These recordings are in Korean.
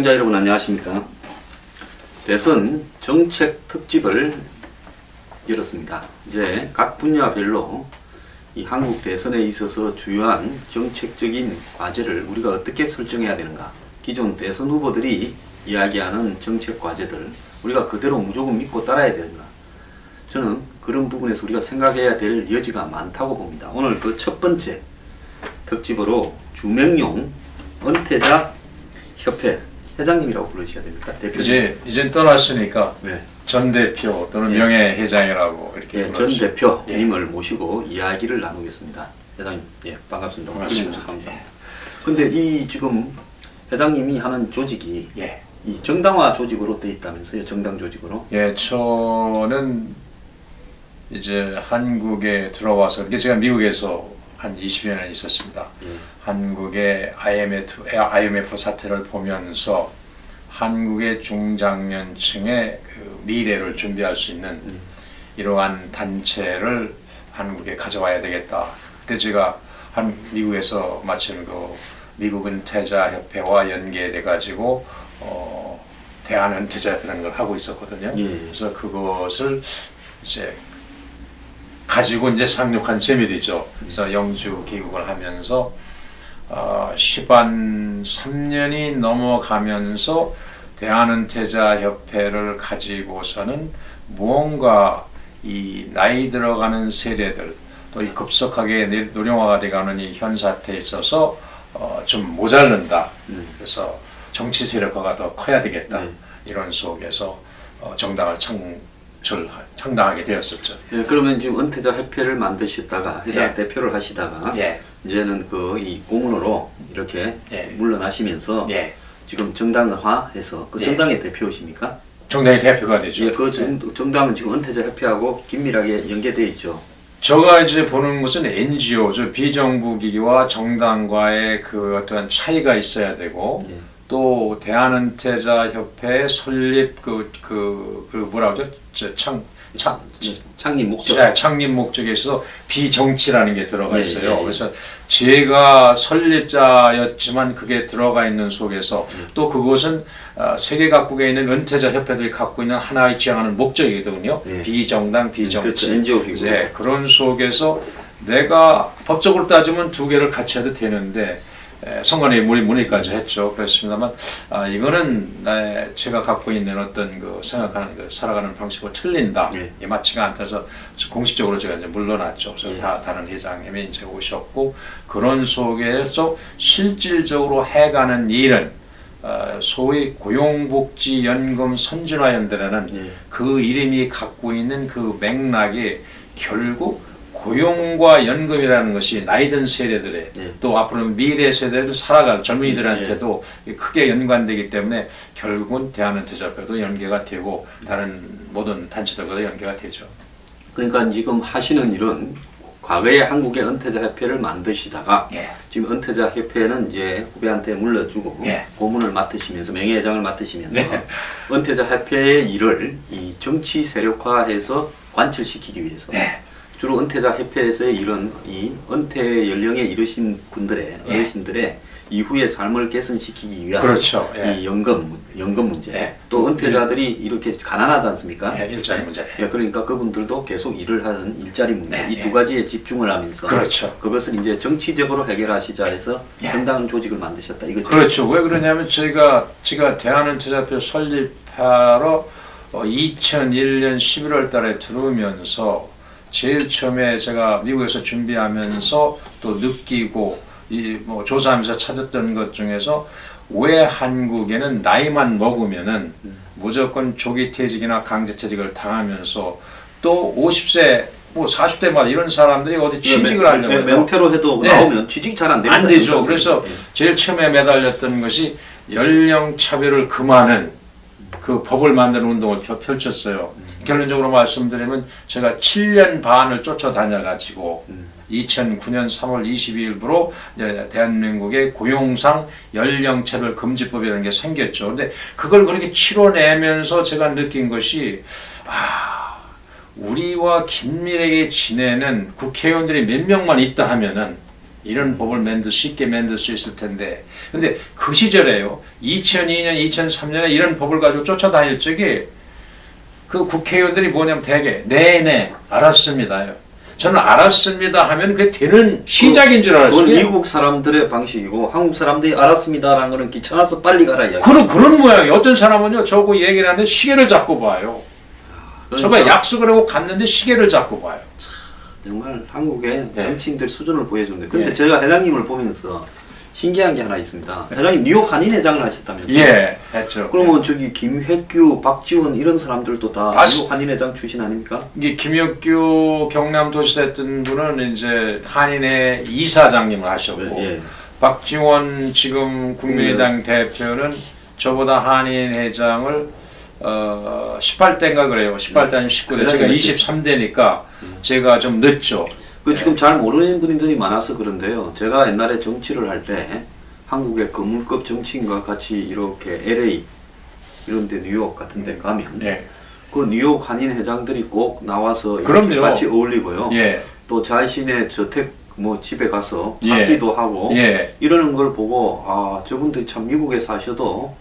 시청자 여러분 안녕하십니까. 대선 정책 특집을 열었습니다. 이제 각 분야별로 이 한국 대선에 있어서 주요한 정책적인 과제를 우리가 어떻게 설정해야 되는가, 기존 대선 후보들이 이야기하는 정책 과제들 우리가 그대로 무조건 믿고 따라야 되는가, 저는 그런 부분에서 우리가 생각해야 될 여지가 많다고 봅니다. 오늘 그 첫 번째 특집으로 주명용 은퇴자 협회 회장님이라고 부르셔야 됩니까? 대표. 이제 떠났으니까 네. 전 대표 또는 명예회장이라고 이렇게 전 대표님을 모시고 이야기를 나누겠습니다. 회장님, 반갑습니다. 반갑습니다. 감사합니다. 근데 이 지금 회장님이 하는 조직이 예. 이 정당화 조직으로 돼 있다면서요? 정당 조직으로? 예, 저는 이제 한국에 들어와서, 이게 제가 미국에서 한 20여 년 있었습니다. 한국의 IMF 사태를 보면서 한국의 중장년층의 그 미래를 준비할 수 있는 이러한 단체를 한국에 가져와야 되겠다. 그때 제가 미국에서 마침 그 미국 은퇴자 협회와 연계돼 가지고 대한 은퇴자 협회라는 걸 하고 있었거든요. 그래서 그것을 이제 가지고 이제 상륙한 셈이죠. 그래서 영주 귀국을 하면서 3년이 넘어가면서 대한은퇴자협회를 가지고서는 무언가 이 나이 들어가는 세대들 또 이 급속하게 노령화가 돼가는 이 현 사태에 있어서 좀 모자른다. 그래서 정치 세력화가 더 커야 되겠다. 이런 속에서 정당을 창당하게 되었었죠. 예, 그러면 지금 은퇴자 협회를 만드셨다가 회장 예. 대표를 하시다가 예. 이제는 그 이 고문으로 이렇게 예. 물러나시면서 예. 지금 정당화해서 그 예. 정당의 대표이십니까? 정당의 대표가 되죠. 예, 그 정당은 지금 은퇴자 협회하고 긴밀하게 연계되어 있죠. 제가 이제 보는 것은 NGO, 비정부 기구와 정당과의 그 어떤 차이가 있어야 되고, 예. 또 대한은퇴자협회 설립 뭐라고 하죠? 창립 목적. 창립 목적에 있어서 비정치라는 게 들어가 있어요. 예. 그래서 제가 설립자였지만 그게 들어가 있는 속에서 또 그것은 세계 각국에 있는 은퇴자 협회들이 갖고 있는 하나의 지향하는 목적이거든요. 예. 비정당, 비정치. 그렇죠. NGO 기구. 네, 그런 속에서 내가 법적으로 따지면 두 개를 같이 해도 되는데 선관위 문의까지 했죠. 그렇습니다만 이거는 제가 갖고 있는 어떤 그 생각하는 그 살아가는 방식과 틀린다. 예. 맞지가 않다서 공식적으로 제가 이제 물러났죠. 그래서 예. 다른 회장님이 이제 오셨고, 그런 속에서 실질적으로 해가는 일은 소위 고용복지연금 선진화연대라는 예. 그 이름이 갖고 있는 그 맥락이 결국 고용과 연금이라는 것이 나이든 세대들의 또 앞으로 미래 세대를 살아갈 젊은이들한테도 크게 연관되기 때문에 결국은 대한은퇴자협회도 연계가 되고 다른 모든 단체들과도 연계가 되죠. 그러니까 지금 하시는 일은 과거에 한국의 은퇴자협회를 만드시다가 지금 은퇴자협회는 이제 후배한테 물려주고 고문을 맡으시면서 명예회장을 맡으시면서 은퇴자협회의 일을 이 정치 세력화해서 관철시키기 위해서 주로 은퇴자협회에서의 이런 이 은퇴 연령에 이르신 분들의 어르신들의 이후의 삶을 개선시키기 위한 그렇죠. 이 연금 문제, 또 은퇴자들이 이렇게 가난하지 않습니까? 일자리 문제. 그러니까 그분들도 계속 일을 하는 일자리 문제, 이 두 가지에 집중을 하면서 그렇죠. 그것을 이제 정치적으로 해결하시자 해서 정당 조직을 만드셨다 이거죠. 그렇죠. 왜 그러냐면 제가 대한은퇴자협회 설립하러 2001년 11월 달에 들어오면서 제일 처음에 제가 미국에서 준비하면서 또 느끼고 뭐 조사하면서 찾았던 것 중에서 왜 한국에는 나이만 먹으면은 무조건 조기퇴직이나 강제퇴직을 당하면서 또 50세 뭐 40대마다 이런 사람들이 어디 취직을 하려고 해요. 명태로 해도 나오면 취직이 잘 안 됩니다. 안 되죠. 그래서 제일 처음에 매달렸던 것이 연령 차별을 금하는 그 법을 만드는 운동을 펼쳤어요. 결론적으로 말씀드리면 제가 7년 반을 쫓아다녀가지고 2009년 3월 22일부로 대한민국의 고용상 연령차별 금지법이라는 게 생겼죠. 근데 그걸 그렇게 치러내면서 제가 느낀 것이 우리와 긴밀하게 지내는 국회의원들이 몇 명만 있다 하면은 이런 법을 쉽게 만들 수 있을 텐데. 근데 그 시절에요. 2002년, 2003년에 이런 법을 가지고 쫓아다닐 적에 그 국회의원들이 뭐냐면 대개 네네 알았습니다요. 저는 알았습니다 하면 그게 되는 시작인 줄 그건 알았어요. 미국 사람들의 방식이고 한국 사람들이 알았습니다라는 거는 귀찮아서 빨리 가라 이야기. 그런 모양이에요. 어떤 사람은요, 저거 얘기를 하는데 시계를 잡고 봐요. 그러니까 저거 약속을 하고 갔는데 시계를 잡고 봐요. 정말 한국의 네. 정치인들 수준을 보여줍니다. 근데 네. 제가 회장님을 보면서 신기한 게 하나 있습니다. 회장님 뉴욕 한인회장을 하셨다면서요? 예, 했죠. 그러면 저기 김회규, 박지원 이런 사람들도 다 아, 뉴욕 한인회장 출신 아닙니까? 이게 김혁규 경남도지사 했던 분은 이제 한인회 이사장님을 하셨고, 예. 박지원 지금 국민의당 대표는 저보다 한인 회장을 18대인가 그래요. 18대 아니면 19대. 제가 23대니까 제가 좀 늦죠. 그 지금 잘 모르는 분들이 많아서 그런데요. 제가 옛날에 정치를 할 때 한국의 거물급 정치인과 같이 이렇게 LA 이런 데 뉴욕 같은 데 가면 예. 그 뉴욕 한인 회장들이 꼭 나와서 이렇게 그럼요. 같이 어울리고요. 예. 또 자신의 저택 뭐 집에 가서 예. 파티도 하고 예. 이러는 걸 보고 아 저분들이 참 미국에 사셔도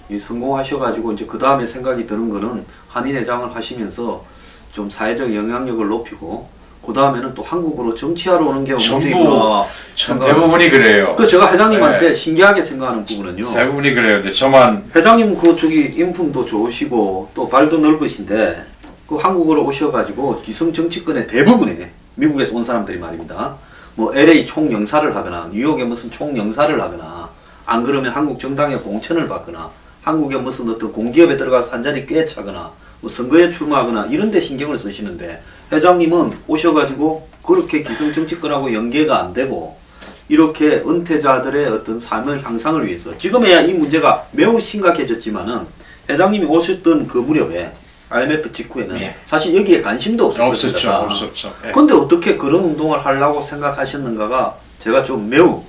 이 성공하셔가지고 이제 그 다음에 생각이 드는 거는 한인 회장을 하시면서 좀 사회적 영향력을 높이고 그 다음에는 또 한국으로 정치하러 오는 게 문제구나. 전 대부분이 그래요. 그 제가 회장님한테 네. 신기하게 생각하는 부분은요. 대부분이 그래요. 근데 저만 회장님 그 저기 인품도 좋으시고 또 발도 넓으신데 그 한국으로 오셔가지고 기성 정치권의 대부분에 미국에서 온 사람들이 말입니다. 뭐 LA 총영사를 하거나 뉴욕에 무슨 총영사를 하거나 안 그러면 한국 정당에 공천을 받거나 한국에 무슨 어떤 공기업에 들어가서 한 자리 꿰차거나 뭐 선거에 출마하거나 이런 데 신경을 쓰시는데 회장님은 오셔가지고 그렇게 기성 정치권하고 연계가 안 되고 이렇게 은퇴자들의 어떤 삶의 향상을 위해서 지금에야 이 문제가 매우 심각해졌지만은 회장님이 오셨던 그 무렵에 IMF 직후에는 예. 사실 여기에 관심도 없었습니다. 없었죠. 예. 근데 어떻게 그런 운동을 하려고 생각하셨는가가 제가 좀 매우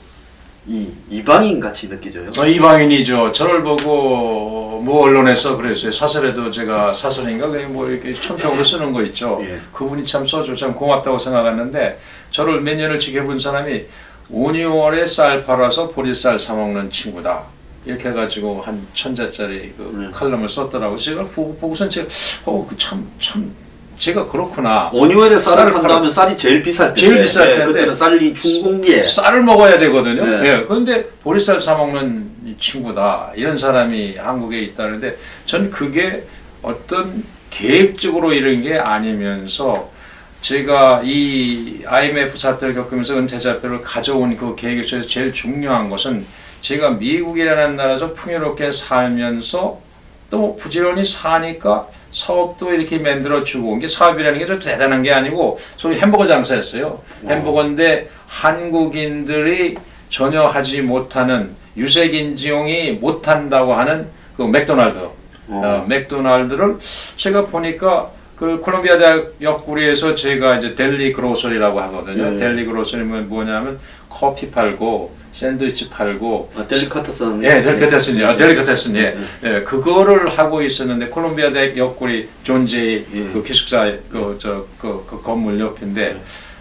이방인 같이 느껴져요. 이방인이죠. 저를 보고 뭐 언론에서 그랬어요. 사설에도 제가 사설인가 그냥 뭐 이렇게 촌평으로 쓰는 거 있죠. 예. 그분이 참 써줘 참 고맙다고 생각했는데 저를 몇 년을 지켜본 사람이 5, 6월에 쌀 팔아서 보리쌀 사 먹는 친구다. 이렇게 해가지고 한 1000자짜리 그 칼럼을 썼더라고요. 제가 보고선 제가 참 제가 그렇구나. 온유월에 쌀을 판다면 쌀이 제일 비쌀 때. 제일 비쌀 때인데 그때는 쌀이 중공기에. 쌀을 먹어야 되거든요. 네. 예. 그런데 보리쌀 사 먹는 이 친구다. 이런 사람이 한국에 있다는데 전 그게 어떤 계획적으로 이런 게 아니면서 제가 이 IMF 사태를 겪으면서 은퇴자표를 가져온 그 계획에 있어서 제일 중요한 것은 제가 미국이라는 나라에서 풍요롭게 살면서 또 부지런히 사니까 사업도 이렇게 만들어주고 이게 사업이라는 게 좀 대단한 게 아니고 소위 햄버거 장사였어요. 햄버거인데 한국인들이 전혀 하지 못하는 유색인종이 못한다고 하는 그 맥도날드 맥도날드를 제가 보니까 그 콜롬비아 대학 옆구리에서 제가 이제 델리 그로서리라고 하거든요. 델리 그로서리는 뭐냐면 커피 팔고 샌드위치 팔고 델리카테슨. 예, 델리카테슨이요. 델리카테슨 예, 그거를 하고 있었는데 콜롬비아 대학 옆구리 존제이 그 기숙사 그 건물 옆인데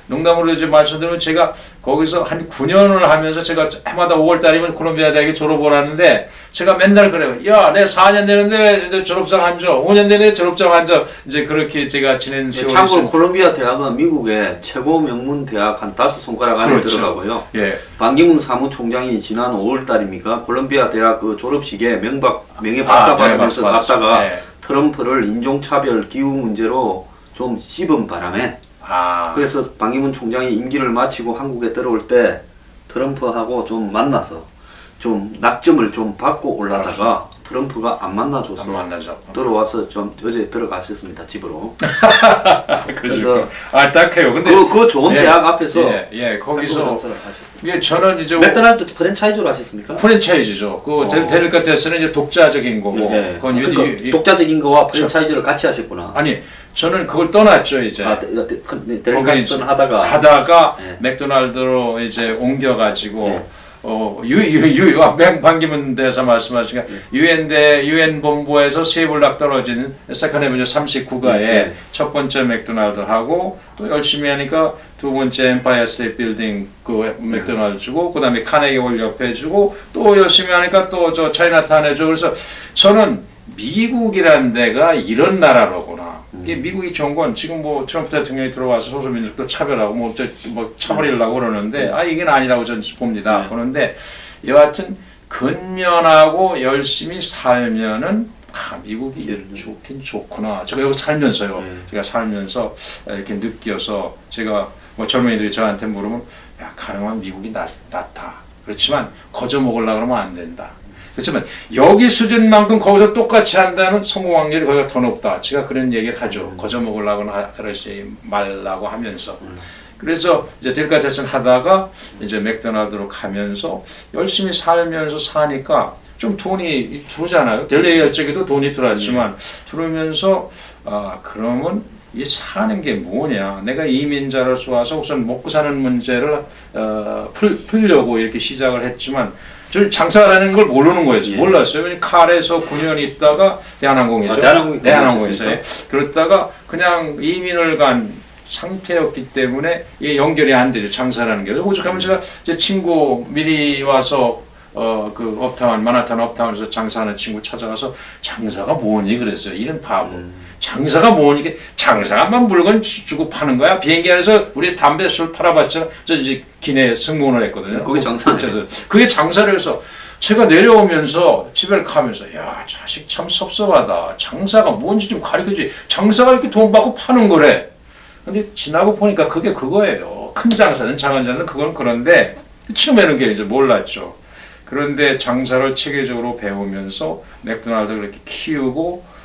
농담으로 이제 말씀드리면 제가 거기서 한 9년을 하면서 제가 해마다 5월 달이면 콜롬비아 대학에 졸업을 하는데 제가 맨날 그래요. 야, 내 4년 되는데 왜 졸업장 안 줘? 5년 되는데 졸업장 안 줘? 이제 그렇게 제가 지낸 세월이 참고로 콜롬비아 대학은 미국의 최고 명문 대학 한 5손가락 안에 그렇죠. 들어가고요. 예. 반기문 사무총장이 지난 5월 달입니까? 콜롬비아 대학 그 졸업식에 명예 박사 받으면서 갔다가 예. 트럼프를 인종차별 기후 문제로 좀 씹은 바람에 그래서 반기문 총장이 임기를 마치고 한국에 들어올 때 트럼프하고 좀 만나서 좀 낙점을 좀 받고 올라다가 트럼프가 안 만나줘서 들어와서 좀 어제 들어갔었습니다 집으로. 그래서 딱해요. 근데 그 좋은 대학 앞에서 거기서 저는 이제 맥도날드 프랜차이즈로 하셨습니까? 프랜차이즈죠. 그 델리카테스는 이제 독자적인 거고. 그러니까 독자적인 거와 프랜차이즈를 같이 하셨구나. 아니 저는 그걸 떠났죠 이제. 델리카테스는 하다가 맥도날드로 이제 옮겨가지고 반기문 대사 말씀하신 게 유엔 본부에서 세불락 떨어진 세컨 에버뉴 39가에 첫 번째 맥도날드하고 또 열심히 하니까 두 번째 엠파이어 스테이트 빌딩 그 맥도날드 주고 그다음에 카네기 홀 옆에 주고 또 열심히 하니까 또 저 차이나타운에 주고 그래서 저는 미국이라는 데가 이런 나라로구나. 이게 미국이 좋은 건 지금 뭐 트럼프 대통령이 들어와서 소수민족도 차별하고 뭐 차버리려고 그러는데 이건 아니라고 저는 봅니다. 그런데 여하튼 근면하고 열심히 살면은 미국이 좋긴 좋구나. 제가 여기 살면서요. 제가 살면서 이렇게 느껴서 제가 뭐 젊은이들이 저한테 물으면 야 가능하면 미국이 낫다. 그렇지만 거저 먹으려고 그러면 안 된다. 그렇지만 여기 수준만큼 거기서 똑같이 한다면 성공 확률이 거기가 더 높다. 제가 그런 얘기를 하죠. 거저 먹으려고는 그러지 말라고 하면서. 그래서 이제 딜카테슨 하다가 이제 맥도날드로 가면서 열심히 살면서 사니까 좀 돈이 들어오잖아요. 델레이 할 적에도 돈이 들어왔지만 들어오면서 그러면 이 사는 게 뭐냐. 내가 이민자로서 와서 우선 먹고 사는 문제를 풀려고 이렇게 시작을 했지만 저 장사라는 걸 모르는 거예요. 몰랐어요. 왜냐면 칼에서 9년 있다가 대한항공이죠. 대한항공에서 그랬다가 그냥 이민을 간 상태였기 때문에 이게 연결이 안 되죠. 장사라는 게. 오죽하면 제가 제 친구 미리 와서 그 업타운 마나탄 업타운에서 장사하는 친구 찾아가서 장사가 뭐니 그랬어요. 이런 바보. 장사가 뭐니? 이게 장사만 물건 주고 파는 거야. 비행기 안에서 우리 담배 술 팔아봤잖아. 저 이제 기내 승무원을 했거든요. 그게 장사네. 그게 장사를 해서 제가 내려오면서 집에 가면서 야 자식 참 섭섭하다. 장사가 뭔지 좀 가르쳐주지. 장사가 이렇게 돈 받고 파는 거래. 근데 지나고 보니까 그게 그거예요. 큰 장사는 작은 장사는 그건 그런데 처음에는 게 이제 몰랐죠. 그런데 장사를 체계적으로 배우면서 맥도날드를 이렇게 키우고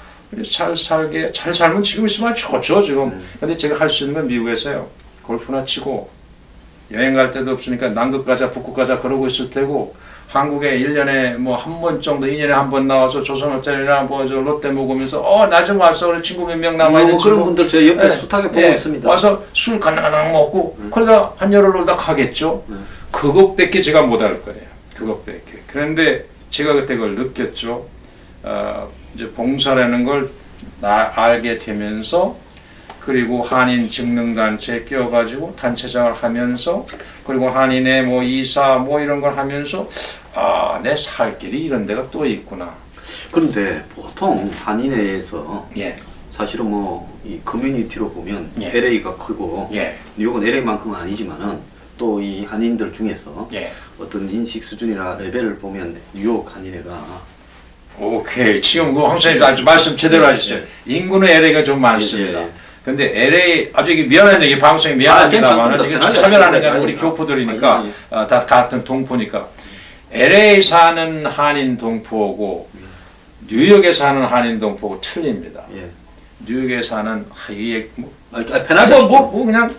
잘 살면 지금 있으면 좋죠 지금. 근데 제가 할 수 있는 건 미국에서요. 골프나 치고 여행 갈 데도 없으니까 남극 가자 북극 가자 그러고 있을 테고 한국에 1년에 뭐 한 번 정도 2년에 한 번 나와서 조선호텔이나 뭐 저 롯데 먹으면서 나 좀 왔어 우리 친구 몇 명 남아 있는 그런 분들 저 옆에 숱하게 보고 있습니다. 와서 술 간당간당 먹고 그러다 한 열흘 놀다 가겠죠. 그것밖에 제가 못 할 거예요. 그것밖에. 그런데 제가 그때 그걸 느꼈죠. 이제 봉사라는 걸 알게 되면서 그리고 한인 직능단체에 끼어가지고 단체장을 하면서 그리고 한인의 뭐 이사 뭐 이런 걸 하면서 내 살 길이 이런 데가 또 있구나. 그런데 보통 한인회에서 예. 사실은 뭐 이 커뮤니티로 보면 예. LA가 크고 예. 뉴욕은 LA만큼은 아니지만은 또 이 한인들 중에서 예. 어떤 인식 수준이나 레벨을 보면 뉴욕 한인회가 오케이. 지금 그 황선생님 아주 말씀 제대로 하셨어요. 인구는 LA가 좀 많습니다. 근데 LA 아주 이게 미안한 얘기 방송이 미안합니다만 이게 참여하는 게 우리 교포들이니까 다 같은 동포니까 LA 사는 한인 동포고 뉴욕에 사는 한인 동포고 틀립니다. 예. 뉴욕에 사는 이게 편하게 뭐 그냥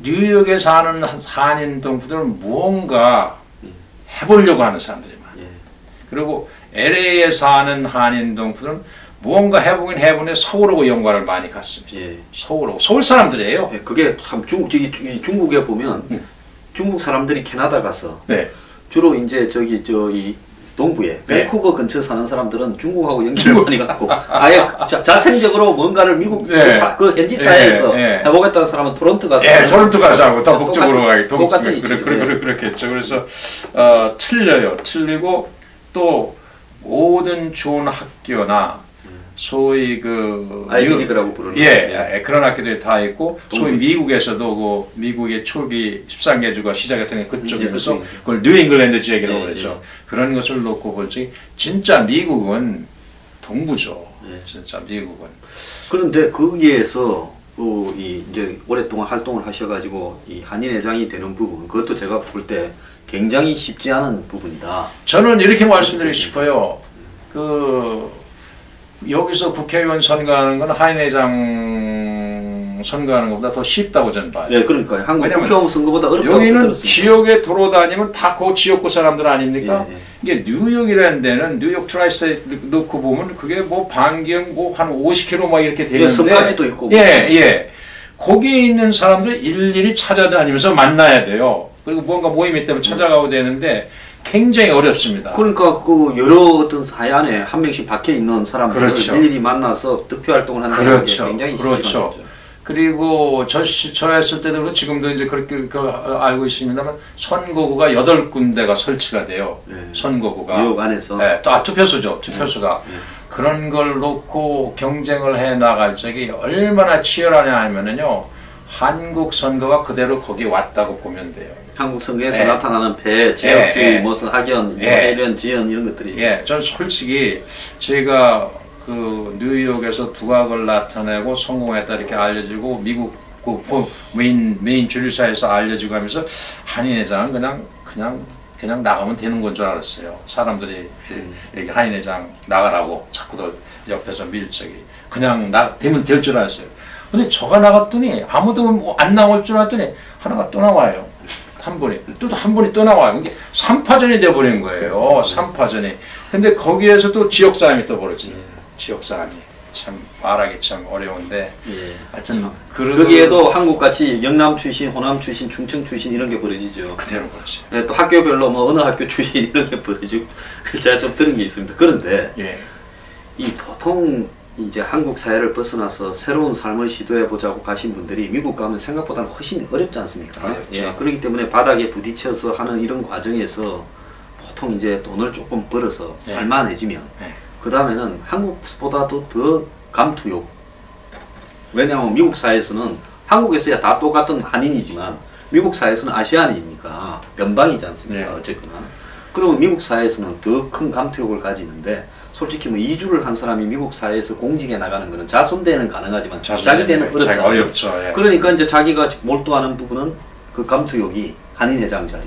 뉴욕에 사는 한인 동포들은 무언가 해보려고 하는 사람들이 많아요. 그리고 LA에 사는 한인 동포들은 무언가 해보긴 해보는데 서울하고 연관을 많이 갖습니다. 예. 서울 사람들이에요. 예, 그게 참 중국에 보면 중국 사람들이 캐나다 가서 네. 주로 이제 이 동부에 밴쿠버 근처 사는 사람들은 중국하고 연결을 많이 갖고 아예 자생적으로 뭔가를 미국 그 현지 사회에서 해보겠다는 사람은 토론토 가서 토론토 가서 하고 더 북쪽으로 가기 똑같은 이슈죠. 그렇겠죠. 그래서 틀려요. 틀리고 또 모든 좋은 학교나 소위 그 아이비리그라고 부르는 그런 학교들이 다 있고 소위 미국에서도 그 미국의 초기 13개주가 시작했던 게 그쪽에서 그걸 뉴잉글랜드 지역이라고 그러죠. 그런 것을 놓고 볼 적이 진짜 미국은 동부죠. 진짜 미국은. 그런데 거기에서 이제 오랫동안 활동을 하셔가지고 이 한인회장이 되는 부분 그것도 제가 볼 때 굉장히 쉽지 않은 부분이다. 저는 이렇게 말씀드리고 싶어요. 여기서 국회의원 선거하는 건 한인회장 선거하는 것보다 더 쉽다고 저는 봐요. 네, 그러니까요. 한국 국회의원 선거보다 어렵다고 여기는 들었습니다. 지역에 돌아다니면 다 그 지역구 사람들 아닙니까? 예. 이게 뉴욕이라는 데는 뉴욕 트라이스테 넣고 보면 그게 뭐 반경 뭐 한 50km 막 이렇게 되는데 섬까지도 있고 예. 거기에 있는 사람들 일일이 찾아다니면서 만나야 돼요. 그리고 뭔가 모임이 때문에 찾아가고 되는데 굉장히 어렵습니다. 그러니까 그 여러 어떤 사회 안에 한 명씩 박혀 있는 사람들을 그렇죠. 일일이 만나서 득표 활동을 한다는 그렇죠. 게 굉장히 그렇죠. 쉽지가 않죠. 그리고 저 했을 때도 그렇고 지금도 이제 그렇게 알고 있습니다만 선거구가 8군데가 설치가 돼요. 네. 선거구가. 뉴욕 안에서. 네, 또 투표소죠. 투표소가. 네. 그런 걸 놓고 경쟁을 해 나갈 적이 얼마나 치열하냐 하면은요. 한국 선거가 그대로 거기 왔다고 보면 돼요. 한국 선거에서 네. 나타나는 배, 제역주의, 네. 무슨 학연, 네. 해변, 지연 이런 것들이. 예, 전 솔직히 제가 그 뉴욕에서 두각을 나타내고 성공했다 이렇게 알려지고 미국 그 메인 주류사에서 알려지고 하면서 한인회장은 그냥 나가면 되는 건 줄 알았어요. 사람들이 여기 한인회장 나가라고 자꾸도 옆에서 밀적이 그냥 되면 될 줄 알았어요. 근데 저가 나갔더니 아무도 안 나올 줄 알았더니 하나가 또 나와요. 한 분이 또 한 분이 또 나와요. 이게 3파전이 돼버린 거예요. 3파전이. 근데 거기에서 또 지역 싸움이 또 벌어지네. 지역 싸움이 참 말하기 참 어려운데. 예. 하여튼 거기에도 한국같이 영남 출신, 호남 출신, 충청 출신 이런 게 벌어지죠. 그대로 벌어져요. 네, 또 학교별로 뭐 어느 학교 출신 이런 게 벌어지고 제가 좀 들은 게 있습니다. 그런데 예. 이 보통 이제 한국 사회를 벗어나서 새로운 삶을 시도해 보자고 가신 분들이 미국 가면 생각보다는 훨씬 어렵지 않습니까? 어렵죠. 예, 그렇기 때문에 바닥에 부딪혀서 하는 이런 과정에서 보통 이제 돈을 조금 벌어서 네. 살만해지면 네. 그 다음에는 한국보다도 더 감투욕. 왜냐하면 미국 사회에서는 한국에서야 다 똑같은 한인이지만 미국 사회에서는 아시안이니까 연방이지 않습니까? 네. 어쨌거나. 그러면 미국 사회에서는 더 큰 감투욕을 가지는데 솔직히 뭐 이주를 한 사람이 미국 사회에서 공직에 나가는 거는 자손대는 가능하지만 자기 대는 어렵잖아요. 어렵죠. 예. 그러니까 이제 자기가 몰두하는 부분은 그 감투욕이 한인회장 자리.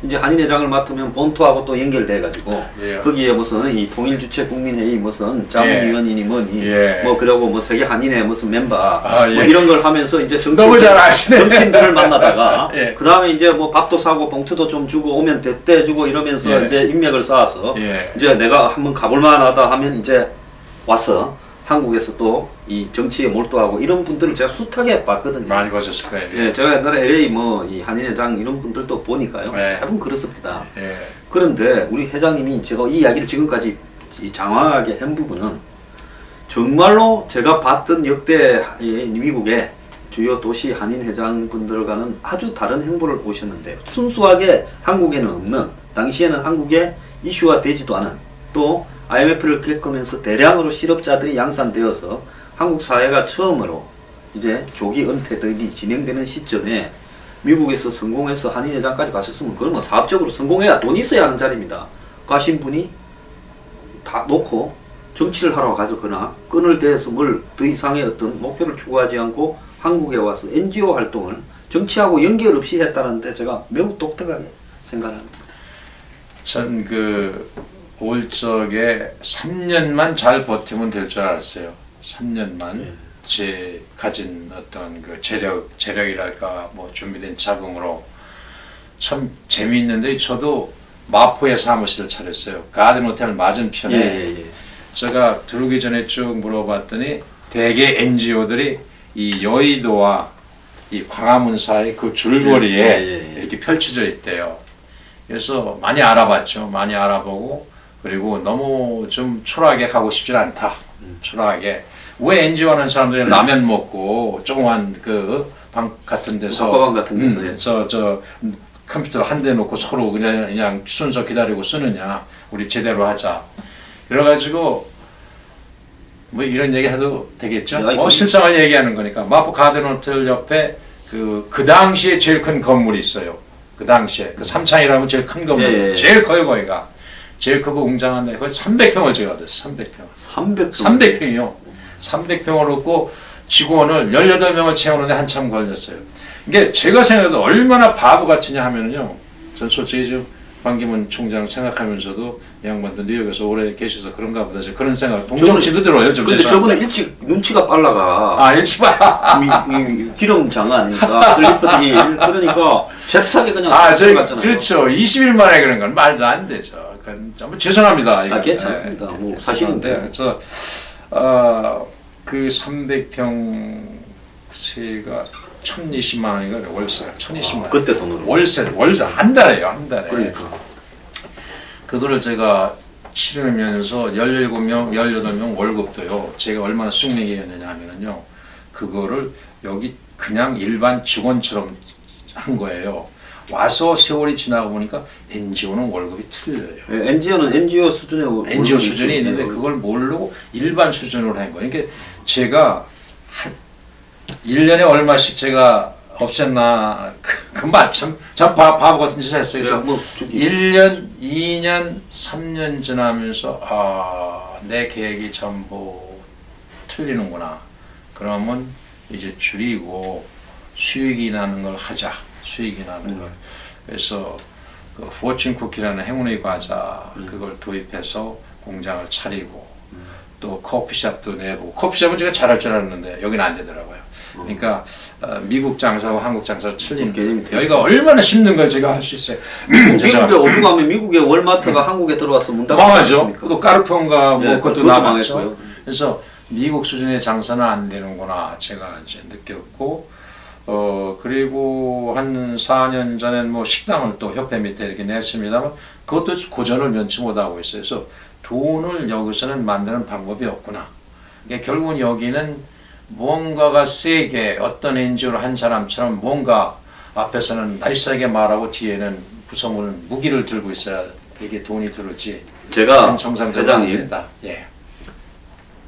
이제 한인회장을 맡으면 본토하고 또 연결돼 가지고 예. 거기에 무슨 이 통일주체 국민회의 무슨 자문위원이니 뭐니 예. 뭐 그러고 뭐 세계 한인회 무슨 멤버 아, 뭐 예. 이런 걸 하면서 이제 너무 잘 아시네. 정치인들을 만나다가 예. 그 다음에 이제 뭐 밥도 사고 봉투도 좀 주고 오면 대때 주고 이러면서 예. 이제 인맥을 쌓아서 예. 이제 내가 한번 가볼 만하다 하면 이제 와서 한국에서 또 이 정치에 몰두하고 이런 분들을 제가 숱하게 봤거든요. 많이 보셨을 거예요. 예, 제가 옛날에 LA 뭐 이 한인회장 이런 분들도 보니까요. 네. 대부분 그렇습니다. 예. 그런데 우리 회장님이 제가 이 이야기를 지금까지 이 장황하게 한 부분은 정말로 제가 봤던 역대 미국의 주요 도시 한인회장 분들과는 아주 다른 행보를 보셨는데요. 순수하게 한국에는 없는, 당시에는 한국에 이슈화 되지도 않은, 또 IMF를 겪으면서 대량으로 실업자들이 양산되어서 한국 사회가 처음으로 이제 조기 은퇴들이 진행되는 시점에 미국에서 성공해서 한인회장까지 가셨으면 그건 뭐 사업적으로 성공해야 돈이 있어야 하는 자리입니다. 가신 분이 다 놓고 정치를 하러 가거나 끈을 대서 뭘 더 이상의 어떤 목표를 추구하지 않고 한국에 와서 NGO 활동을 정치하고 연결 없이 했다는데 제가 매우 독특하게 생각합니다. 전 올 적에 3년만 잘 버티면 될 줄 알았어요. 3년만 예. 제 가진 어떤 그 재력이랄까 뭐 준비된 자금으로 참 재미있는데 저도 마포에 사무실을 차렸어요. 가든 호텔 맞은편에. 예. 제가 들어오기 전에 쭉 물어봤더니 대개 NGO들이 이 여의도와 이 광화문 사이 그 줄거리에 예. 이렇게 펼쳐져 있대요. 그래서 많이 알아봤죠. 많이 알아보고 그리고 너무 좀 초라하게 가고 싶지 않다. 초라하게. 왜 NGO 하는 사람들이 라면 먹고 조그만 그 방 같은 데서 밥방 같은 데서 저 컴퓨터 한 대 놓고 서로 그냥 순서 기다리고 쓰느냐. 우리 제대로 하자. 그래가지고 뭐 이런 얘기 해도 되겠죠? 실상을 얘기하는 거니까 마포 가든 호텔 옆에 그 당시에 제일 큰 건물이 있어요. 그 당시에 그 삼창이라면 제일 큰 건물, 예. 제일 커요 거기가. 제일 크고 웅장한데 거의 300평을 제가 됐어. 300평. 300평이요. 300평을 얻고 직원을 18명을 채우는데 한참 걸렸어요. 이게 제가 생각해도 얼마나 바보 같으냐 하면요. 전 솔직히 좀 반기문 총장 생각하면서도 이 양반도 뉴욕에서 오래 계셔서 그런가 보다 그런 생각 동정심도 들어요. 좀 근데 저분은 일찍 눈치가 빨라가. 아 일찍 봐. 기름 장어 아닙니까? 슬리퍼드 힐. 그러니까 잽싸게 그냥 갔잖아요. 그렇죠. 20일 만에 그런 건 말도 안 되죠. 뭐 죄송합니다. 이거. 괜찮습니다. 뭐 사실인데. 그래서 그 300평 세가 1,020만 원인가 월세가 1,020만 원. 그때 돈으로. 월세 한 달에요, 한 달에. 그러니까. 그거를 제가 치르면서 17명, 18명 월급도요. 제가 얼마나 숙명이었느냐 하면은요. 그거를 여기 그냥 일반 직원처럼 한 거예요. 와서 세월이 지나고 보니까 NGO는 월급이 틀려요. 예, NGO는 NGO 수준의 NGO 수준이 있는데 그걸 모르고 일반 수준으로 한 거예요. 그러니까 제가 한 1년에 얼마씩 제가 없앴나 참 바보 같은 짓을 했어요. 그래서 뭐 1년, 2년, 3년 지나면서 내 계획이 전부 틀리는구나. 그러면 이제 줄이고 수익이 나는 걸 하자. 수익이 나는 걸. 그래서 그 포춘 쿠키라는 행운의 과자 그걸 도입해서 공장을 차리고 또 커피숍도 내고 커피숍은 제가 잘할 줄 알았는데 여기는 안 되더라고요. 그러니까 미국 장사와 한국 장사 틀린 여기가 얼마나 힘든 걸 제가 할 수 있어요. 미국에 오죽하면 미국의 월마트가 한국에 들어와서 문 닫고 망하죠. 또 까르퐁가 뭐 예, 그것도 그것도 남았죠. 망했고요. 그래서 미국 수준의 장사는 안 되는구나 제가 이제 느꼈고 그리고 한 4년 전엔 뭐 식당을 또 협회 밑에 이렇게 냈습니다만 그것도 고전을 면치 못하고 있어요. 그래서 돈을 여기서는 만드는 방법이 없구나. 그러니까 결국은 여기는 뭔가가 세게 어떤 NGO를 한 사람처럼 뭔가 앞에서는 나이스하게 말하고 뒤에는 구성우는 무기를 들고 있어야 되게 돈이 들었지. 제가 정상적으로 회장님 안 된다. 예.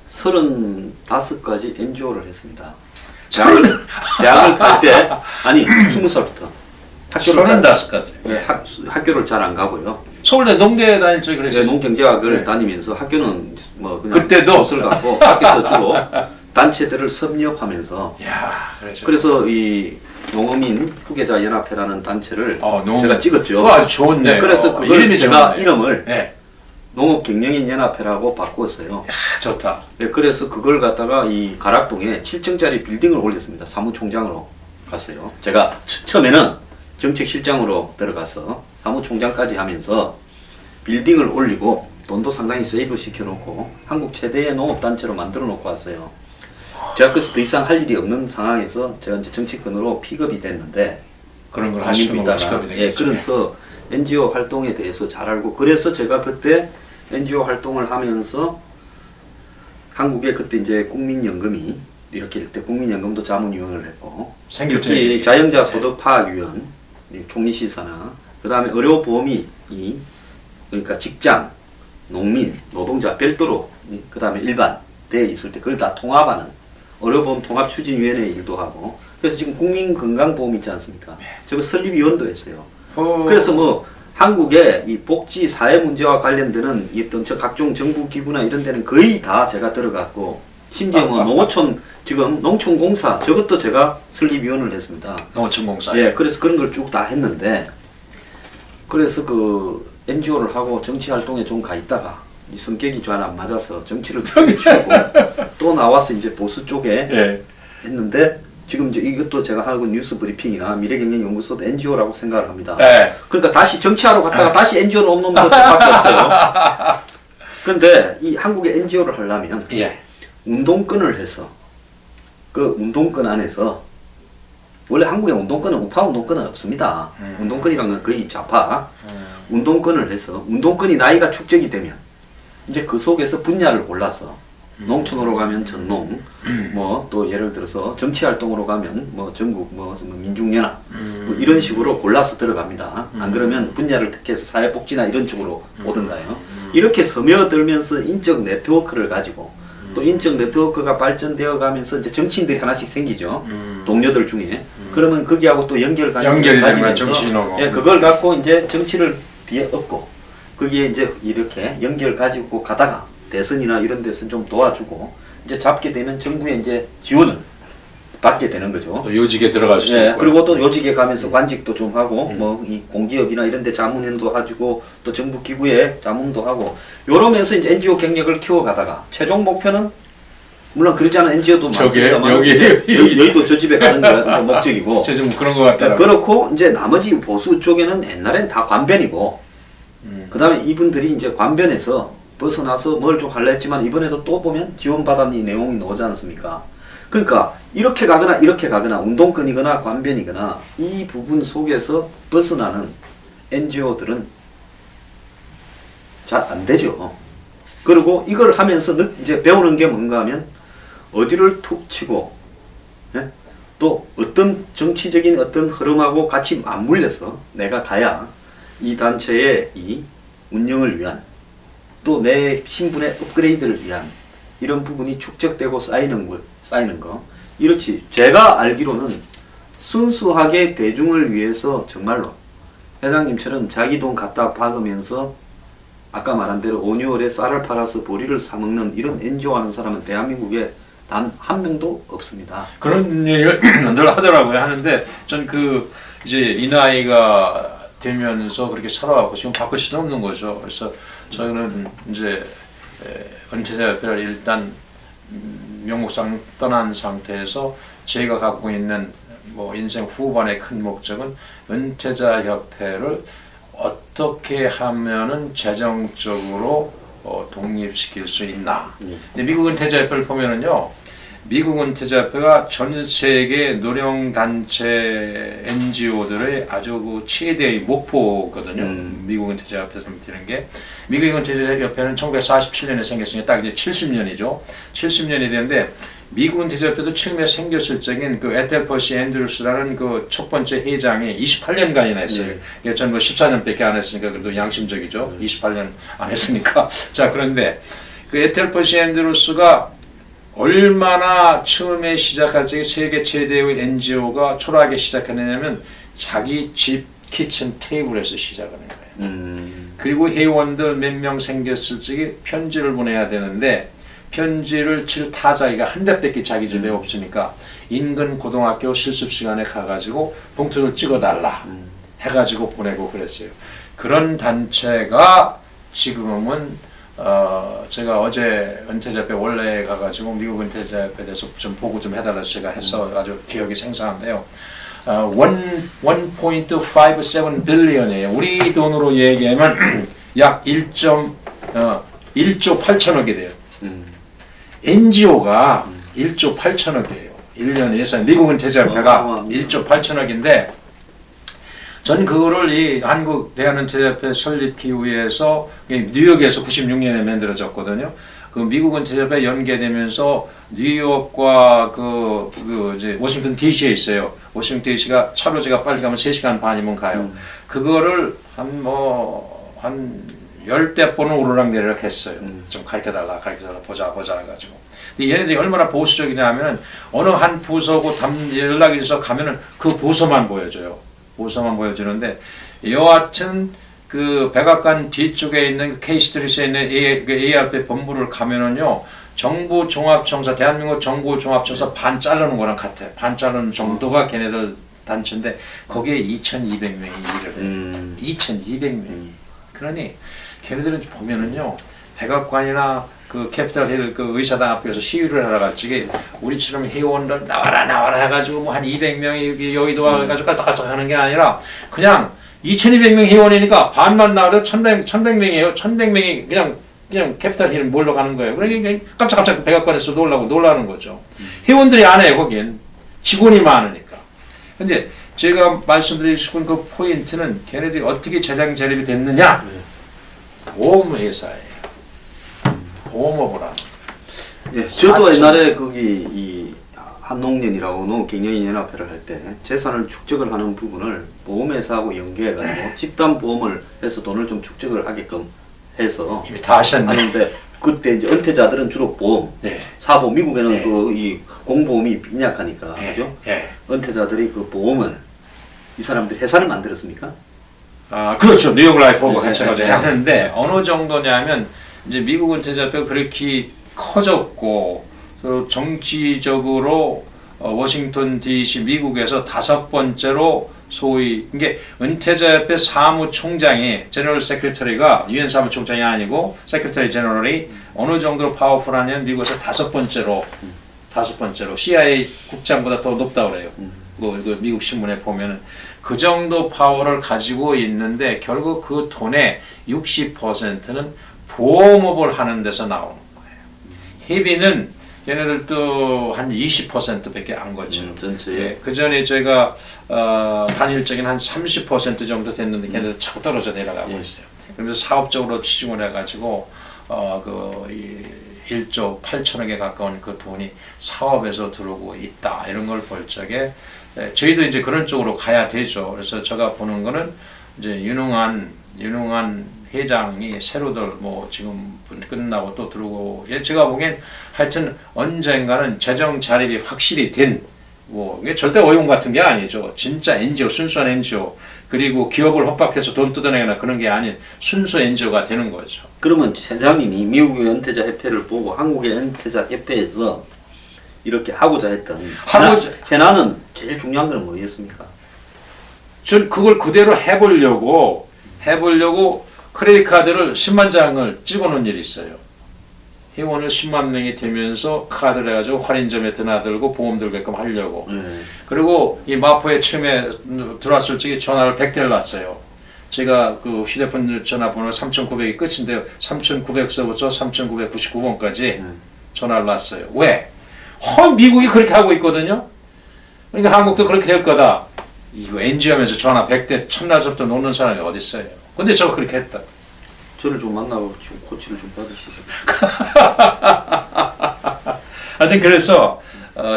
35가지 NGO를 했습니다. 대학을 갈 때 아니 20살부터 학교를 35가지. 예, 학교를 잘 안 가고요. 서울대 농대 다닐 적이 그랬어요. 예, 농경제학을 네. 다니면서 학교는 뭐 그냥 그때도 옷을 갖고 밖에서 주로 단체들을 섭렵하면서 야, 그래서 이 농어민 후계자 연합회라는 단체를 너무 제가 찍었죠. 그거 아주 좋은데. 네, 그래서 그걸 이름이 제가 좋네. 이름을 네. 농업경영인 연합회라고 바꾸었어요. 좋다. 네, 그래서 그걸 갖다가 이 가락동에 7층짜리 빌딩을 올렸습니다. 사무총장으로 갔어요. 제가 처음에는 정책실장으로 들어가서 사무총장까지 하면서 빌딩을 올리고 돈도 상당히 세이브 시켜놓고 한국 최대의 농업단체로 만들어 놓고 왔어요. 제가 그래서 더 이상 할 일이 없는 상황에서 제가 이제 정치권으로 픽업이 됐는데 그런 걸 하시는 거 픽업이 예, 되겠죠. 그래서 NGO 활동에 대해서 잘 알고 그래서 제가 그때 NGO 활동을 하면서 한국에 그때 이제 국민연금이 이렇게 할 때 국민연금도 자문위원을 했고 특히 자영자 소득 파악위원 총리실사나 그 다음에 의료보험이 그러니까 직장, 농민, 노동자 별도로 그 다음에 일반 돼 있을 때 그걸 다 통합하는 의료보험 통합추진위원회 일도 하고 그래서 지금 국민건강보험 있지 않습니까? 저거 설립위원도 했어요. 그래서 뭐 한국의 이 복지 사회 문제와 관련되는 이 어떤 각종 정부 기구나 이런 데는 거의 다 제가 들어갔고 심지어 뭐 농어촌 지금 농촌공사 저것도 제가 설립위원을 했습니다. 농어촌공사. 예, 그래서 그런 걸 쭉 다 했는데 그래서 그 NGO를 하고 정치 활동에 좀 가 있다가 이 성격이 잘 안 맞아서 정치를 들이치고 또 나와서 이제 보수 쪽에 예. 했는데 지금 이제 이것도 제가 하고 뉴스 브리핑이나 미래경영연구소도 NGO라고 생각을 합니다. 예. 그러니까 다시 정치하러 갔다가 다시 NGO로 없는 것밖에 없어요. 그런데 이 한국의 NGO를 하려면 예. 운동권을 해서 그 운동권 안에서 원래 한국에 운동권은 우파 운동권은 없습니다. 운동권이란 건 거의 좌파. 운동권을 해서 운동권이 나이가 축적이 되면 이제 그 속에서 분야를 골라서 농촌으로 가면 전농, 뭐 또 예를 들어서 정치 활동으로 가면 뭐 전국 뭐 민중연합 뭐 이런 식으로 골라서 들어갑니다. 안 그러면 분야를 택해서 사회복지나 이런 쪽으로 오든가요. 이렇게 스며들면서 인적 네트워크를 가지고 또 인적 네트워크가 발전되어 가면서 이제 정치인들이 하나씩 생기죠. 동료들 중에. 그러면 거기하고 또 연결이 되면 정치인하고. 예, 그걸 갖고 이제 정치를 뒤에 얻고 거기에 이제 이렇게 연결 가지고 가다가 대선이나 이런 데서 좀 도와주고 이제 잡게 되면 정부의 이제 지원을 받게 되는 거죠. 또 요직에 들어갈 수도 예, 있고. 그리고 또 요직에 가면서 관직도 좀 하고 뭐 이 공기업이나 이런 데 자문도 해주고 또 정부 기구에 자문도 하고 요러면서 이제 NGO 경력을 키워가다가 최종 목표는 물론 그렇지 않은 NGO도 많습니다만 여의도 저 집에 가는 게 목적이고 좀 그런 것 같더라고요. 그렇고 이제 나머지 보수 쪽에는 옛날엔 다 관변이고 그 다음에 이분들이 이제 관변에서 벗어나서 뭘 좀 하려 했지만 이번에도 또 보면 지원받은 이 내용이 나오지 않습니까? 그러니까 이렇게 가거나 운동권이거나 관변이거나 이 부분 속에서 벗어나는 NGO들은 잘 안 되죠. 그리고 이걸 하면서 이제 배우는 게 뭔가 하면 어디를 툭 치고, 예? 또 어떤 정치적인 어떤 흐름하고 같이 맞물려서 내가 가야 이 단체의 이 운영을 위한 또 내 신분의 업그레이드를 위한 이런 부분이 축적되고 쌓이는 거. 이렇지. 제가 알기로는 순수하게 대중을 위해서 정말로 회장님처럼 자기 돈 갖다 박으면서 아까 말한 대로 5,6월에 쌀을 팔아서 보리를 사먹는 이런 NGO 하는 사람은 대한민국에 단 한 명도 없습니다. 그런 얘기를 늘 하더라고요. 하는데 전 이제 이 나이가 되면서 그렇게 살아왔고 지금 바꿀 수도 없는 거죠. 그래서 저는 이제 은퇴자협회를 일단 명목상 떠난 상태에서 제가 갖고 있는 뭐 인생 후반의 큰 목적은 은퇴자협회를 어떻게 하면은 재정적으로 독립시킬 수 있나. 근데 미국 은퇴자협회를 보면은요, 미국 은퇴자협회가 전 세계 노령단체 NGO들의 아주 그 최대의 목표거든요. 미국 은퇴자협회에서 드는 게. 미국 은퇴자협회는 1947년에 생겼으니까 딱 이제 70년이죠. 70년이 되는데, 미국 은퇴자협회도 처음에 생겼을 적엔 그 에텔퍼시 앤드루스라는 그 첫 번째 회장이 28년간이나 했어요. 전 뭐 14년밖에 안 했으니까 그래도 양심적이죠. 28년 안 했으니까. 자, 그런데 그 에텔퍼시 앤드루스가 얼마나 처음에 시작할 적에 세계 최대의 NGO가 초라하게 시작했느냐면 자기 집 키친 테이블에서 시작하는 거예요. 그리고 회원들 몇 명 생겼을 적에 편지를 보내야 되는데 편지를 칠 타자기가 한 대밖에 자기 집에 없으니까 인근 고등학교 실습 시간에 가가지고 봉투를 찍어달라 해가지고 보내고 그랬어요. 그런 단체가 지금은 제가 어제 은퇴자협회 원래 가가지고 미국 은퇴자협회에 대해서 좀 보고 좀 해달라서 제가 해서 아주 기억이 생생한데요. 1.57 빌리언이에요. 우리 돈으로 얘기하면 약 1조 8천억이 돼요. NGO가 1조 8천억이에요. 1년 예산. 미국 은퇴자협회가 1조 8천억인데 전 그거를 이 한국 대한은퇴자협회 설립 기후에서 뉴욕에서 96년에 만들어졌거든요. 그 미국 은퇴자협회 연계되면서 뉴욕과 이제 워싱턴 DC에 있어요. 워싱턴 DC가 차로 제가 빨리 가면 3시간 반이면 가요. 그거를 한 10대 번은 오르락내리락 했어요. 좀 가르쳐달라 보자 해가지고. 근데 얘네들이 얼마나 보수적이냐면 어느 한 부서고 연락이 있어 가면은 그 부서만 보여줘요. 부서만 보여주는데 여하튼 그 백악관 뒤쪽에 있는 그 K스트리트에 있는 ARP 본부를 가면은요 정부종합청사 대한민국 정부종합청사 반 자르는 거랑 같아. 반 자르는 정도가 걔네들 단체인데 거기에 2,200명이 일을 해요. 2,200명이. 그러니 걔네들은 보면은요 백악관이나 그 캐피탈 힐 그 의사당 앞에서 시위를 하러 갔지 우리처럼 회원들 나와라 해가지고 뭐 한 200명이 여의도 와가지고 깔짝깔짝 하는 게 아니라 그냥 2,200명 회원이니까 반만 나와도 1,100명이에요. 1,100명이 그냥 캐피탈 힐 몰러 가는 거예요. 그러니까 깜짝깜짝 백악관에서 놀라는 거죠. 회원들이 안 해요 거긴. 직원이 많으니까. 근데 제가 말씀드리고 싶은 그 포인트는 걔네들이 어떻게 재정 자립이 됐느냐? 보험회사예요. 보험업을 하는. 예, 저도 옛날에 거기 이 한농연이라고 농경영연합회를 할 때 재산을 축적을 하는 부분을 보험회사하고 연계해가지고 집단보험을 해서 돈을 좀 축적을 하게끔 해서 이미 다 하셨네. 하는데 그때 이제 은퇴자들은 주로 보험, 사보험, 미국에는 그 이 공보험이 빈약하니까 그죠? 은퇴자들이 그 보험을 이 사람들이 회사를 만들었습니까? 아 그렇죠. 뉴욕 라이프하고 같이 하는데 어느 정도냐면 이제 미국 은퇴자협회가 그렇게 커졌고 또 정치적으로 워싱턴 DC 미국에서 5번째로 소위 이게 은퇴자협회 사무총장이 제너럴 세크리터리가 유엔 사무총장이 아니고 세크리터리 제너럴이 어느 정도로 파워풀하냐면 미국에서 5번째로 CIA 국장보다 더 높다고 그래요. 그 미국 신문에 보면은 그 정도 파워를 가지고 있는데 결국 그 돈의 60%는 보험업을 하는 데서 나오는 거예요. 회비는 걔네들도 한 20%밖에 안 거죠. 전체에. 예, 그 전에 저희가 단일적인 한 30% 정도 됐는데 걔네들 자꾸 떨어져 내려가고 예. 있어요. 그러면서 사업적으로 치중을 해가지고 이 1조 8천억에 가까운 그 돈이 사업에서 들어오고 있다 이런 걸 볼 적에 저희도 이제 그런 쪽으로 가야 되죠. 그래서 제가 보는 거는 이제 유능한 회장이 새로들 뭐 지금 끝나고 또 들어오고 제가 보기엔 하여튼 언젠가는 재정 자립이 확실히 된 뭐 이게 절대 어용 같은 게 아니죠. 진짜 NGO 순수한 NGO 그리고 기업을 협박해서 돈 뜯어내거나 그런 게 아닌 순수 NGO가 되는 거죠. 그러면 회장님이 미국의 은퇴자 협회를 보고 한국의 은퇴자 협회에서 이렇게 하고자 했던 현안은 제일 중요한 건 뭐였습니까? 전 그걸 그대로 해보려고 크레딧 카드를 10만 장을 찍어놓은 일이 있어요. 회원을 10만 명이 되면서 카드를 해가지고 할인점에 드나들고 보험 들게끔 하려고. 그리고 이 마포에 처음에 들어왔을 적에 전화를 100대를 놨어요. 제가 그 휴대폰 전화번호 3900이 끝인데요. 3900서부터 3999번까지 전화를 놨어요. 왜? 미국이 그렇게 하고 있거든요. 그러니까 한국도 그렇게 될 거다. 이거 NG 하면서 전화 100대 첫날부터 놓는 사람이 어디 있어요. 근데 저가 그렇게 했다. 저를 좀 만나고 좀 코치를 좀 받으시죠. 하여튼 그래서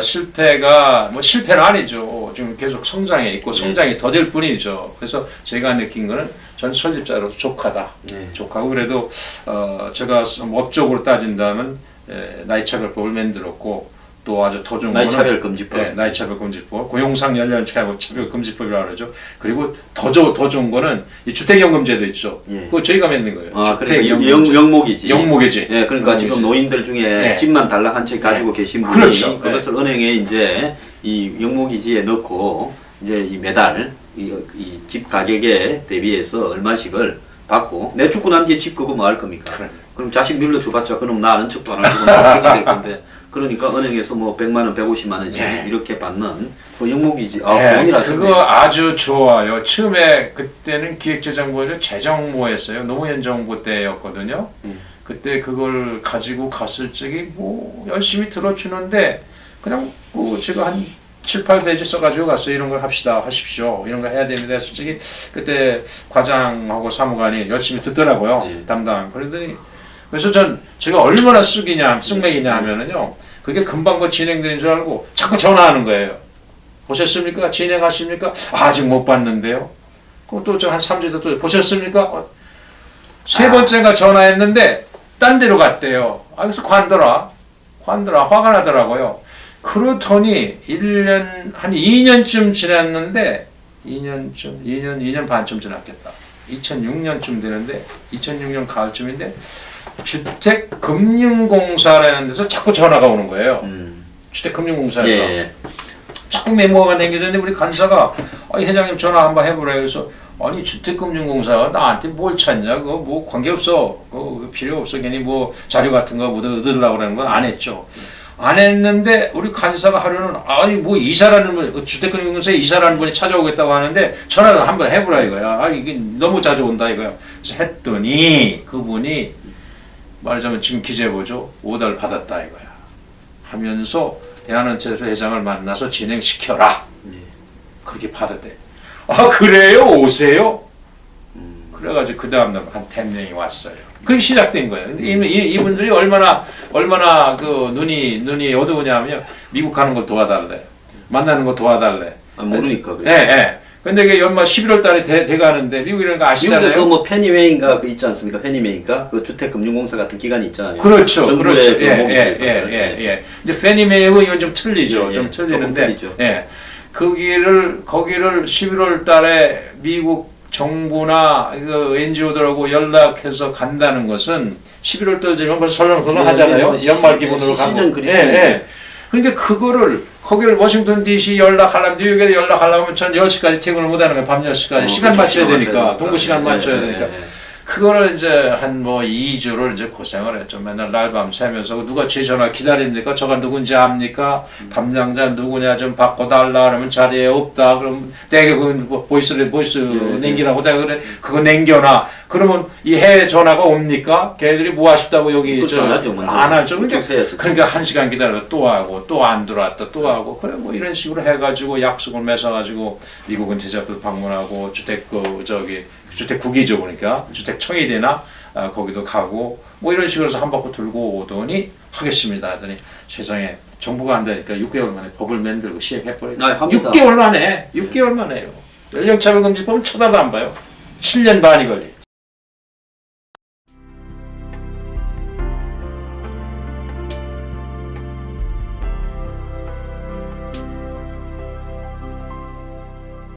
실패가 뭐 실패는 아니죠. 지금 계속 성장해 있고 성장이 더딜 뿐이죠. 그래서 제가 느낀 거는 전 설립자로서 족하다. 족하고 그래도 제가 업적으로 따진다면 나이차별법을 만들었고 또 아주 더 좋은 거는 나이차별금지법. 나이차별금지법, 고용상 연령차별금지법이라고 그러죠. 그리고 더 좋은 거는 이 주택연금제도 있죠. 그거 저희가 만든 거예요. 주택연금제. 영목이지. 영목이지. 예, 그러니까 지금 노인들 중에 집만 달랑 한 채 가지고 계신 분이 그렇죠. 그것을 은행에 이제 이 영목이지에 넣고 이제 이 매달 이 집 가격에 대비해서 얼마씩을 받고 내 죽고 난 뒤에 집 그거 뭐 할 겁니까? 그럼 자식 밀려줘봤자 그럼 나 아는 척도 안 하고 그렇게 될 건데. 그러니까 은행에서 뭐 100만 원, 150만 원씩 이렇게 받는 그 영목이지. 돈이라서. 그거 아주 좋아요. 처음에 그때는 기획재정부에서 재정모였어요. 노무현 정부 때였거든요. 그때 그걸 가지고 갔을 적에 뭐 열심히 들어주는데 그냥 뭐 제가 한 7, 8페이지 써가지고 갔어요. 이런 걸 하십시오. 이런 거 해야 됩니다. 솔직히 그때 과장하고 사무관이 열심히 듣더라고요. 담당. 그러더니 그래서 제가 얼마나 쑥맥이냐 하면은요, 그게 금방 진행되는 줄 알고 자꾸 전화하는 거예요. 보셨습니까? 진행하십니까? 아직 못 봤는데요. 그럼 또 한 3주에 또 보셨습니까? 세 번째가 전화했는데 딴 데로 갔대요. 그래서 관둬라. 화가 나더라고요. 그러더니 1년, 한 2년쯤 지났는데 2년 반쯤 지났겠다. 2006년쯤 되는데 2006년 가을쯤인데 주택금융공사라는 데서 자꾸 전화가 오는 거예요. 주택금융공사에서 자꾸 메모가 남겨졌는데 우리 간사가 회장님 전화 한번 해보라 해서 아니 주택금융공사가 나한테 뭘 찾냐 그거 뭐 관계없어 그거 필요 없어 괜히 뭐 자료 같은 거 얻으려고 그러는 건 안 했죠. 안 했는데 우리 간사가 하루는 아니 뭐 이사라는 분 주택금융공사에 이사라는 분이 찾아오겠다고 하는데 전화를 한번 해보라 이거야. 이게 너무 자주 온다 이거야. 그래서 했더니 그분이 말하자면 지금 기재부죠. 오더를 받았다 이거야. 하면서 대한은퇴자 회장을 만나서 진행시켜라. 그렇게 받았대. 그래요? 오세요? 그래가지고 그 다음날 한 10명이 왔어요. 그게 시작된 거예요. 근데 이분들이 얼마나 그 눈이 어두우냐면 미국 가는 걸 도와달래. 만나는 거 도와달래. 모르니까 그래. 예. 근데 이게 연말 11월 달에 돼가는데 미국 이런 거 아시잖아요. 미국에 그뭐 페니웨이인가 그 있지 않습니까? 페니웨이인가 그 주택금융공사 같은 기관이 있잖아요. 그렇죠. 정부의 그 예. 이제 페니웨이하고 이건 좀 틀리죠. 좀 틀리는데. 거기를 11월 달에 미국 정부나 그 NGO들하고 연락해서 간다는 것은 11월 달 되면 벌써 설렁설렁 하잖아요. 연말 기분으로 가고. 시즌 그리고. 그러니까 그거를 거기를 워싱턴 DC 연락하려면 뉴욕에 연락하려면 전 10시까지 퇴근을 못하는 거예요. 밤 10시까지. 시간 맞춰야 되니까. 동부 시간 맞춰야 되니까. 그거를 이제 한 뭐 2주를 이제 고생을 했죠. 맨날 날밤 새면서 누가 제 전화 기다립니까? 저가 누군지 압니까? 담당자 누구냐 좀 바꿔달라 그러면 자리에 없다. 그럼 내가 그 보이스 냉기라고 내가 그래 그거 냉겨놔. 그러면 이 해외 전화가 옵니까? 걔들이 뭐 하십다고 여기 그렇죠. 안 하죠, 먼저. 안 하죠. 그쪽 세야죠. 그러니까 1시간 기다려 또 하고 또 안 들어왔다 또 하고 그래 뭐 이런 식으로 해가지고 약속을 맺어가지고 미국은 대자뷰 방문하고 주택 주택국이죠. 그러니까 주택청이 되나 거기도 가고 뭐 이런 식으로 해서 한 바퀴 돌고 오더니 하겠습니다 하더니 세상에 정부가 한다니까 6개월 만에 법을 만들고 시행해버려요. 합니다. 6개월 만에 6개월 만에요. 연령차별 금지법은 쳐다도 안 봐요. 7년 반이 걸려요.